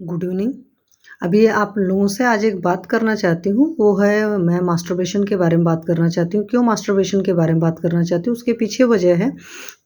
Good evening. अभी आप लोगों से आज एक बात करना चाहती हूँ, वो है मैं मास्टरबेशन के बारे में बात करना चाहती हूँ। क्यों मास्टरबेशन के बारे में बात करना चाहती हूँ, उसके पीछे वजह है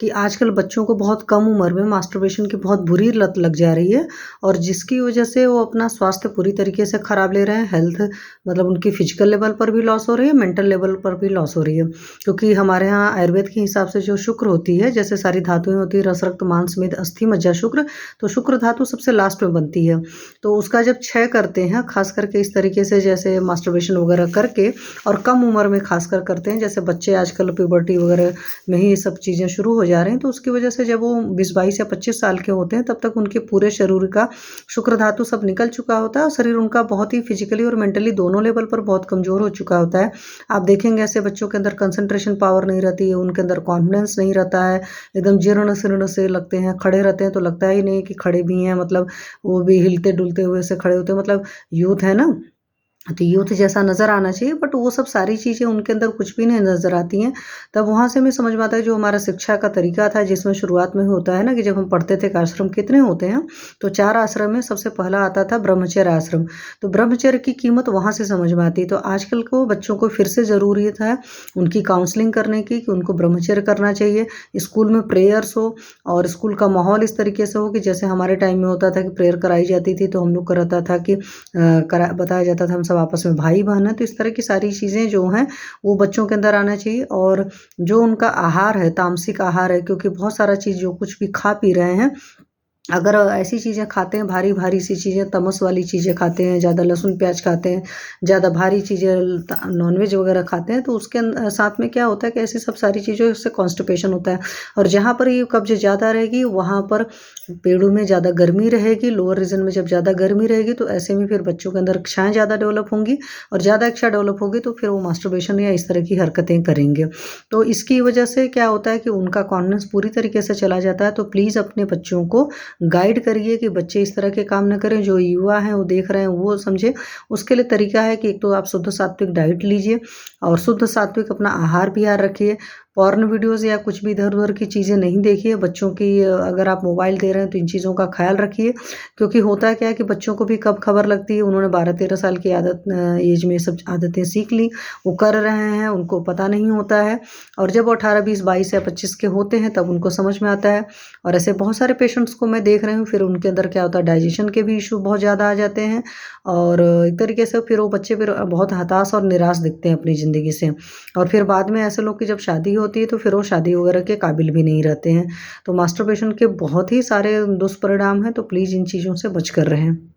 कि आजकल बच्चों को बहुत कम उम्र में मास्टरबेशन की बहुत बुरी लत लग जा रही है और जिसकी वजह से वो अपना स्वास्थ्य पूरी तरीके से खराब ले रहे हैं। हेल्थ मतलब उनकी फिजिकल लेवल पर भी लॉस हो रही है, मेंटल लेवल पर भी लॉस हो रही है। क्योंकि हमारे यहाँ आयुर्वेद के हिसाब से जो शुक्र होती है, जैसे सारी धातुएँ होती हैं, रस, रक्त, मांस, मेद, अस्थि, मज्जा, शुक्र, तो शुक्र धातु सबसे लास्ट में बनती है। तो उसका जब क्षय करते हैं, खास करके इस तरीके से जैसे मास्टरबेशन वगैरह करके और कम उम्र में खासकर करते हैं, जैसे बच्चे आजकल प्यूबर्टी वगैरह में ही ये सब चीज़ें शुरू हो जा रही हैं, तो उसकी वजह से जब वो 20-22 या 25 साल के होते हैं, तब तक उनके पूरे शरीर का शुक्र धातु सब निकल चुका होता है और शरीर उनका बहुत ही फिजिकली और मेंटली दोनों लेवल पर बहुत कमज़ोर हो चुका होता है। आप देखेंगे ऐसे बच्चों के अंदर कंसंट्रेशन पावर नहीं रहती है, उनके अंदर कॉन्फिडेंस नहीं रहता है, एकदम जीर्ण शीर्ण से लगते हैं, खड़े रहते हैं तो लगता ही नहीं कि खड़े भी हैं, मतलब वो भी हिलते-डुलते हुए से खड़े होते हैं, मतलब यूथ है ना, तो यूथ जैसा नज़र आना चाहिए, बट वो सब सारी चीज़ें उनके अंदर कुछ भी नहीं नज़र आती हैं। तब वहाँ से हमें समझ में आता है जो हमारा शिक्षा का तरीका था, जिसमें शुरुआत में होता है ना कि जब हम पढ़ते थे कि आश्रम कितने होते हैं, तो 4 आश्रम में सबसे पहला आता था ब्रह्मचर्य आश्रम। तो ब्रह्मचर्य की कीमत वहाँ से समझ में आती है। तो आजकल को बच्चों को फिर से ज़रूरीयत है उनकी काउंसलिंग करने की कि उनको ब्रह्मचर्य करना चाहिए। स्कूल में प्रेयर्स हो और स्कूल का माहौल इस तरीके से हो कि जैसे हमारे टाइम में होता था कि प्रेयर कराई जाती थी, तो हम लोग को रहता था कि करा बताया जाता था हम सब आपस में भाई-बहन हैं। तो इस तरह की सारी चीज़ें जो हैं वो बच्चों के अंदर आना चाहिए। और जो उनका आहार है, तामसिक आहार है, क्योंकि बहुत सारा चीज़ जो कुछ भी खा पी रहे हैं, अगर ऐसी चीज़ें खाते हैं, भारी-भारी सी चीज़ें, तमस वाली चीज़ें खाते हैं, ज़्यादा लहसुन प्याज खाते हैं, ज़्यादा भारी चीज़ें नॉन-वेज वगैरह खाते हैं, तो उसके साथ में क्या होता है कि ऐसी सब सारी चीज़ों से कॉन्स्टिपेशन होता है। और जहाँ पर ये कब्ज़ ज़्यादा रहेगी, वहाँ पर पेड़ों में ज़्यादा गर्मी रहेगी, लोअर रीजन में जब ज़्यादा गर्मी रहेगी, तो ऐसे में फिर बच्चों के अंदर इच्छाएँ ज़्यादा डेवलप होंगी और ज़्यादा इच्छा डेवलप होगी, तो फिर वो मास्टरबेशन या इस तरह की हरकतें करेंगे। तो इसकी वजह से क्या होता है कि उनका कॉन्फिडेंस पूरी तरीके से चला जाता है। तो प्लीज़ अपने बच्चों को गाइड करिए कि बच्चे इस तरह के काम ना करें। जो युवा हैं वो देख रहे हैं वो समझें। उसके लिए तरीका है कि एक तो आप शुद्ध सात्विक डाइट लीजिए और शुद्ध सात्विक अपना आहार विहार रखिए। पॉर्न वीडियोज़ या कुछ भी इधर-उधर की चीज़ें नहीं देखिए। बच्चों की अगर आप मोबाइल दे रहे हैं तो इन चीज़ों का ख़्याल रखिए, क्योंकि होता क्या है कि बच्चों को भी कब खबर लगती है, उन्होंने 12-13 साल की एज में सब आदतें सीख ली, वो कर रहे हैं, उनको पता नहीं होता है। और जब वो 18, 20, 22 या 25 के होते हैं तब उनको समझ में आता है। और ऐसे बहुत सारे पेशेंट्स को मैं देख रही हूँ, फिर उनके अंदर क्या होता है, डाइजेशन के भी इश्यू बहुत ज़्यादा आ जाते हैं और एक तरीके से फिर वो बच्चे फिर बहुत हताश और निराश दिखते हैं अपनी ज़िंदगी से। और फिर बाद में ऐसे लोग की जब शादी होती है तो फिर वो शादी वगैरह के काबिल भी नहीं रहते हैं। तो मास्टरबेशन के बहुत ही सारे दुष्परिणाम हैं, तो प्लीज़ इन चीज़ों से बच कर रहें।